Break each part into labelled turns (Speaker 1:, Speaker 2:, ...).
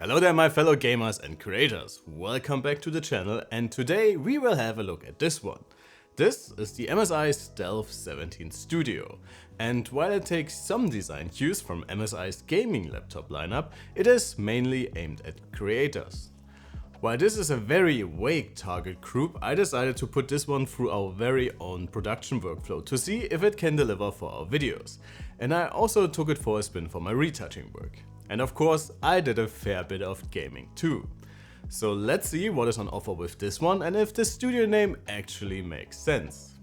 Speaker 1: Hello there my fellow gamers and creators, welcome back to the channel, and today we will have a look at this one. This is the MSI Stealth 17 Studio, and while it takes some design cues from MSI's gaming laptop lineup, it is mainly aimed at creators. While this is a very vague target group, I decided to put this one through our very own production workflow to see if it can deliver for our videos, and I also took it for a spin for my retouching work. And of course, I did a fair bit of gaming too. So let's see what is on offer with this one and if the studio name actually makes sense.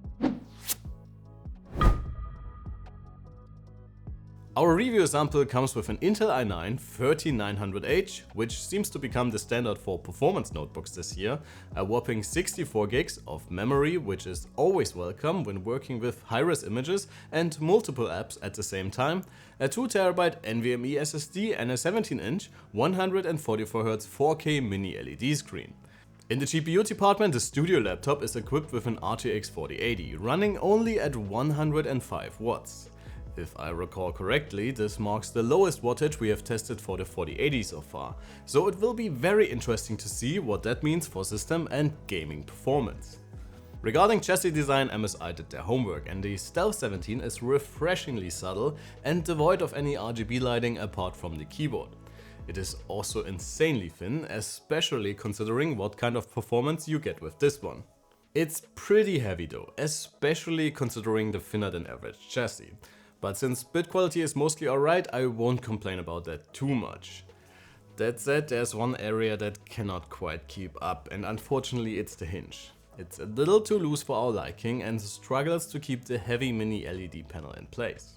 Speaker 1: Our review sample comes with an Intel i9-13900H, which seems to become the standard for performance notebooks this year, a whopping 64 gigs of memory, which is always welcome when working with high-res images and multiple apps at the same time, a 2TB NVMe SSD and a 17-inch 144Hz 4K mini-LED screen. In the GPU department, the studio laptop is equipped with an RTX 4080, running only at 105 watts. If I recall correctly, this marks the lowest wattage we have tested for the 4080 so far, so it will be very interesting to see what that means for system and gaming performance. Regarding chassis design, MSI did their homework, and the Stealth 17 is refreshingly subtle and devoid of any RGB lighting apart from the keyboard. It is also insanely thin, especially considering what kind of performance you get with this one. It's pretty heavy though, especially considering the thinner than average chassis. But since build quality is mostly alright, I won't complain about that too much. That said, there's one area that cannot quite keep up, and unfortunately it's the hinge. It's a little too loose for our liking and struggles to keep the heavy mini LED panel in place.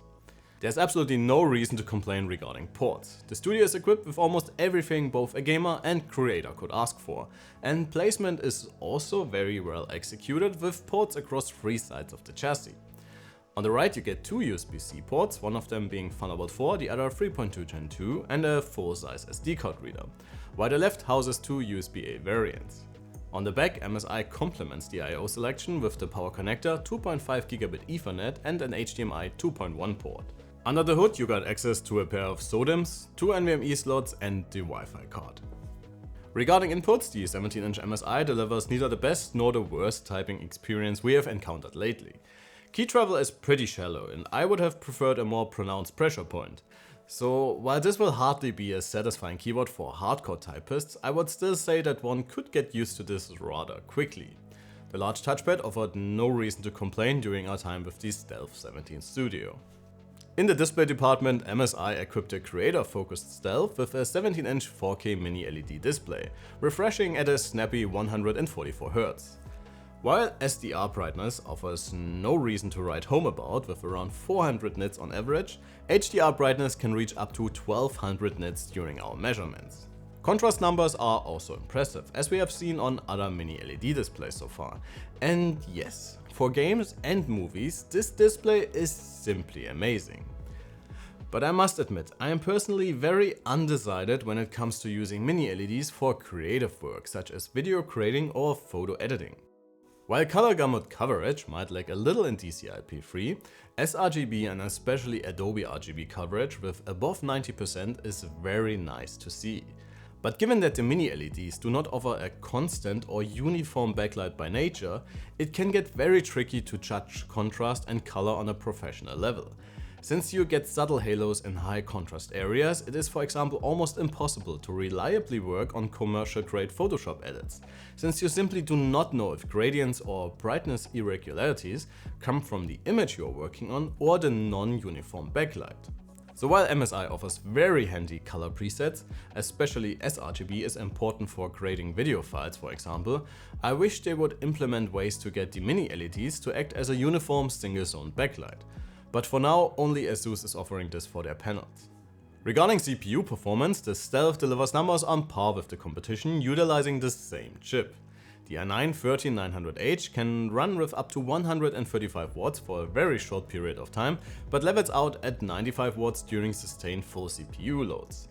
Speaker 1: There's absolutely no reason to complain regarding ports. The studio is equipped with almost everything both a gamer and creator could ask for, and placement is also very well executed with ports across three sides of the chassis. On the right you get two USB-C ports, one of them being Thunderbolt 4, the other 3.2 Gen 2, and a full-size SD card reader, while the left houses two USB-A variants. On the back, MSI complements the I/O selection with the power connector, 2.5 Gigabit Ethernet and an HDMI 2.1 port. Under the hood you got access to a pair of SODIMMs, two NVMe slots and the Wi-Fi card. Regarding inputs, the 17-inch MSI delivers neither the best nor the worst typing experience we have encountered lately. Key travel is pretty shallow, and I would have preferred a more pronounced pressure point. So while this will hardly be a satisfying keyboard for hardcore typists, I would still say that one could get used to this rather quickly. The large touchpad offered no reason to complain during our time with the Stealth 17 Studio. In the display department, MSI equipped a creator-focused Stealth with a 17-inch 4K mini LED display, refreshing at a snappy 144Hz. While SDR brightness offers no reason to write home about with around 400 nits on average, HDR brightness can reach up to 1200 nits during our measurements. Contrast numbers are also impressive, as we have seen on other mini LED displays so far. And yes, for games and movies, this display is simply amazing. But I must admit, I am personally very undecided when it comes to using mini LEDs for creative work, such as video creating or photo editing. While color gamut coverage might lack a little in DCI-P3, sRGB and especially Adobe RGB coverage with above 90% is very nice to see. But given that the mini LEDs do not offer a constant or uniform backlight by nature, it can get very tricky to judge contrast and color on a professional level. Since you get subtle halos in high contrast areas, it is for example almost impossible to reliably work on commercial grade Photoshop edits, since you simply do not know if gradients or brightness irregularities come from the image you are working on or the non-uniform backlight. So while MSI offers very handy color presets, especially sRGB is important for creating video files for example, I wish they would implement ways to get the mini LEDs to act as a uniform single zone backlight. But for now, only ASUS is offering this for their panels. Regarding CPU performance, the Stealth delivers numbers on par with the competition utilizing the same chip. The i9-13900H can run with up to 135 watts for a very short period of time, but levels out at 95 watts during sustained full CPU loads.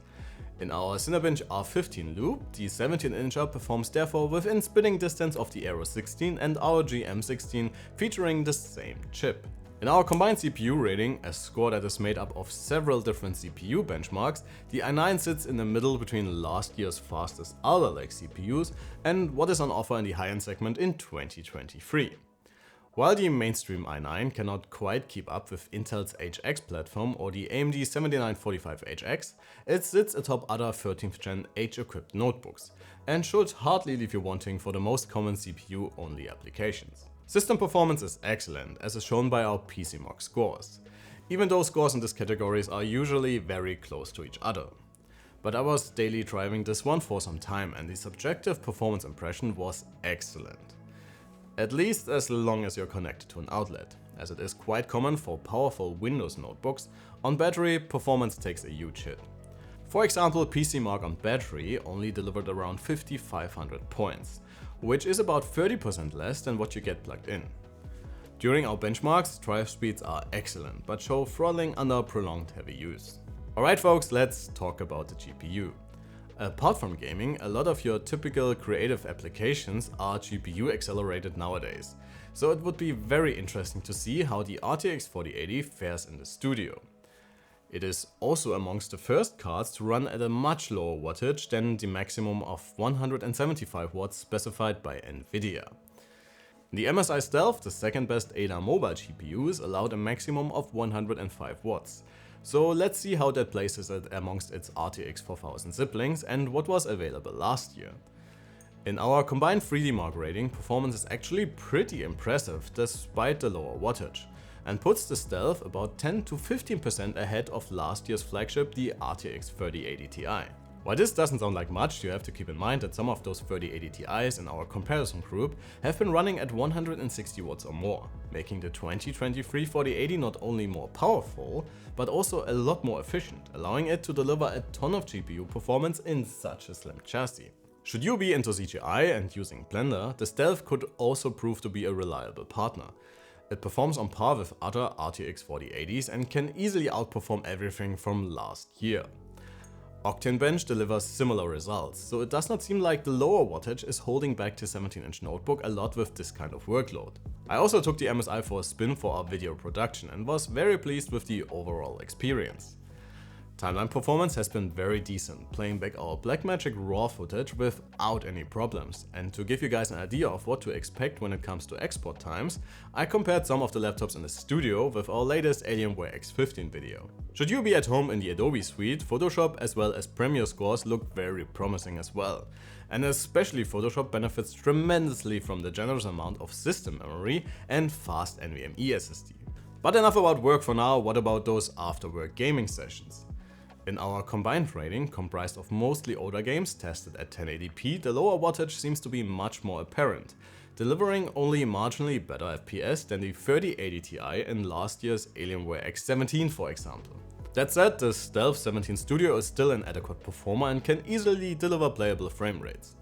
Speaker 1: In our Cinebench R15 loop, the 17-incher performs therefore within spitting distance of the Aero 16 and our GM16 featuring the same chip. In our combined CPU rating, a score that is made up of several different CPU benchmarks, the i9 sits in the middle between last year's fastest Alder Lake CPUs and what is on offer in the high-end segment in 2023. While the mainstream i9 cannot quite keep up with Intel's HX platform or the AMD 7945HX, it sits atop other 13th gen H-equipped notebooks, and should hardly leave you wanting for the most common CPU-only applications. System performance is excellent, as is shown by our PCMark scores, even though scores in these categories are usually very close to each other. But I was daily driving this one for some time and the subjective performance impression was excellent. At least as long as you're connected to an outlet, as it is quite common for powerful Windows notebooks. On battery, performance takes a huge hit. For example, PCMark on battery only delivered around 5500 points, which is about 30% less than what you get plugged in. During our benchmarks, drive speeds are excellent, but show throttling under prolonged heavy use. Alright folks, let's talk about the GPU. Apart from gaming, a lot of your typical creative applications are GPU accelerated nowadays, so it would be very interesting to see how the RTX 4080 fares in the studio. It is also amongst the first cards to run at a much lower wattage than the maximum of 175 watts specified by Nvidia. The MSI Stealth, the second best ADA mobile GPUs, allowed a maximum of 105 watts. So let's see how that places it amongst its RTX 4000 siblings and what was available last year. In our combined 3D Mark rating, performance is actually pretty impressive despite the lower wattage, and puts the Stealth about 10 to 15% ahead of last year's flagship, the RTX 3080 Ti. While this doesn't sound like much, you have to keep in mind that some of those 3080 Ti's in our comparison group have been running at 160 watts or more, making the 2023 4080 not only more powerful, but also a lot more efficient, allowing it to deliver a ton of GPU performance in such a slim chassis. Should you be into CGI and using Blender, the Stealth could also prove to be a reliable partner. It performs on par with other RTX 4080s and can easily outperform everything from last year. Octane Bench delivers similar results, so it does not seem like the lower wattage is holding back the 17-inch notebook a lot with this kind of workload. I also took the MSI for a spin for our video production and was very pleased with the overall experience. Timeline performance has been very decent, playing back our Blackmagic RAW footage without any problems, and to give you guys an idea of what to expect when it comes to export times, I compared some of the laptops in the studio with our latest Alienware X15 video. Should you be at home in the Adobe suite, Photoshop as well as Premiere scores look very promising as well, and especially Photoshop benefits tremendously from the generous amount of system memory and fast NVMe SSD. But enough about work for now, what about those after-work gaming sessions? In our combined rating, comprised of mostly older games tested at 1080p, the lower wattage seems to be much more apparent, delivering only marginally better FPS than the 3080 Ti in last year's Alienware X17 for example. That said, the Stealth 17 Studio is still an adequate performer and can easily deliver playable frame rates.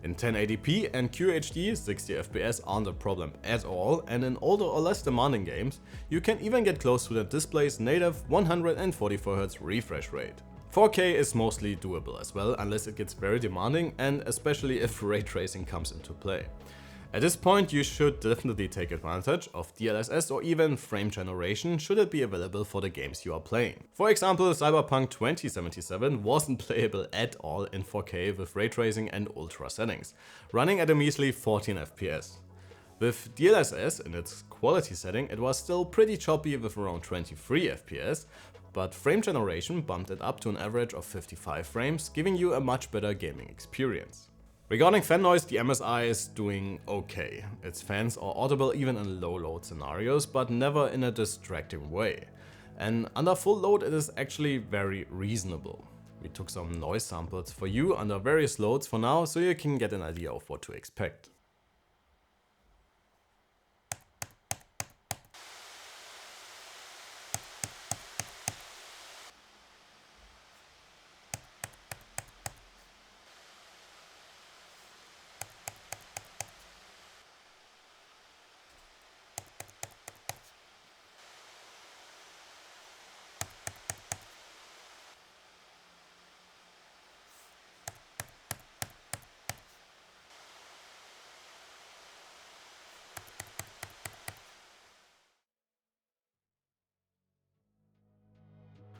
Speaker 1: In 1080p and QHD, 60 FPS aren't a problem at all, and in older or less demanding games, you can even get close to the display's native 144Hz refresh rate. 4K is mostly doable as well, unless it gets very demanding and especially if ray tracing comes into play. At this point, you should definitely take advantage of DLSS or even frame generation should it be available for the games you are playing. For example, Cyberpunk 2077 wasn't playable at all in 4K with ray tracing and ultra settings, running at a measly 14 FPS. With DLSS in its quality setting, it was still pretty choppy with around 23 FPS, but frame generation bumped it up to an average of 55 frames, giving you a much better gaming experience. Regarding fan noise, the MSI is doing okay. Its fans are audible even in low load scenarios, but never in a distracting way. And under full load it is actually very reasonable. We took some noise samples for you under various loads for now, so you can get an idea of what to expect.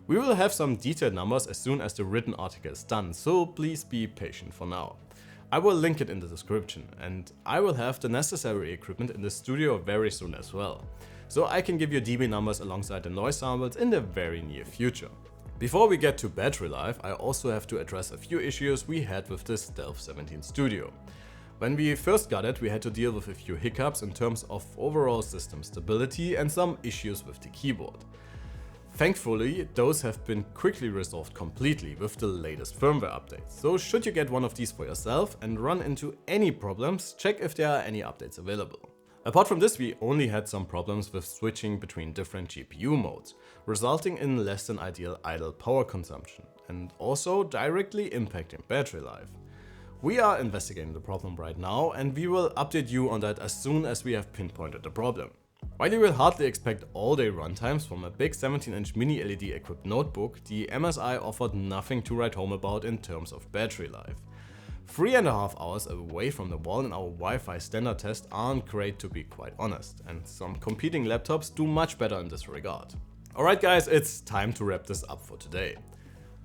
Speaker 1: We will have some detailed numbers as soon as the written article is done, so please be patient for now. I will link it in the description, and I will have the necessary equipment in the studio very soon as well, so I can give you dB numbers alongside the noise samples in the very near future. Before we get to battery life, I also have to address a few issues we had with the Stealth 17 Studio. When we first got it, we had to deal with a few hiccups in terms of overall system stability and some issues with the keyboard. Thankfully, those have been quickly resolved completely with the latest firmware updates, so should you get one of these for yourself and run into any problems, check if there are any updates available. Apart from this, we only had some problems with switching between different GPU modes, resulting in less than ideal idle power consumption and also directly impacting battery life. We are investigating the problem right now, and we will update you on that as soon as we have pinpointed the problem. While you will hardly expect all-day runtimes from a big 17-inch mini-LED equipped notebook, the MSI offered nothing to write home about in terms of battery life. 3.5 hours away from the wall in our Wi-Fi standard test aren't great, to be quite honest, and some competing laptops do much better in this regard. Alright guys, it's time to wrap this up for today.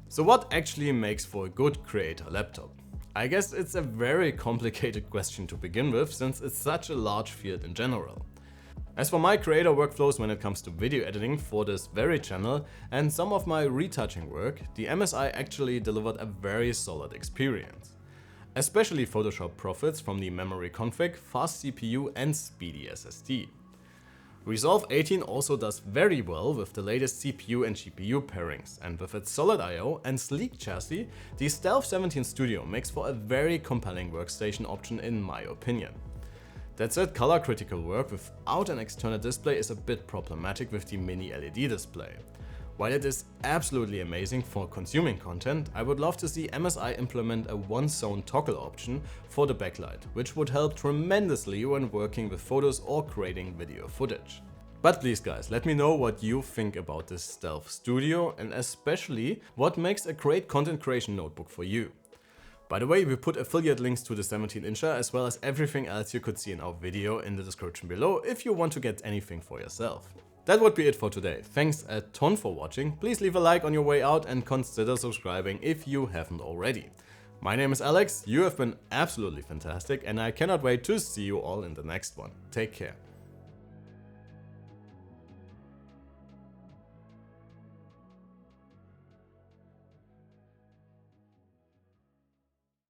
Speaker 1: So what actually makes for a good creator laptop? I guess it's a very complicated question to begin with, since it's such a large field in general. As for my creator workflows when it comes to video editing for this very channel and some of my retouching work, the MSI actually delivered a very solid experience. Especially Photoshop profits from the memory config, fast CPU and speedy SSD. Resolve 18 also does very well with the latest CPU and GPU pairings, and with its solid I/O and sleek chassis, the Stealth 17 Studio makes for a very compelling workstation option in my opinion. That said, color critical work without an external display is a bit problematic with the mini LED display. While it is absolutely amazing for consuming content, I would love to see MSI implement a one-zone toggle option for the backlight, which would help tremendously when working with photos or creating video footage. But please guys, let me know what you think about this Stealth Studio and especially what makes a great content creation notebook for you. By the way, we put affiliate links to the 17-incher as well as everything else you could see in our video in the description below if you want to get anything for yourself. That would be it for today. Thanks a ton for watching. Please leave a like on your way out and consider subscribing if you haven't already. My name is Alex, you have been absolutely fantastic and I cannot wait to see you all in the next one. Take care.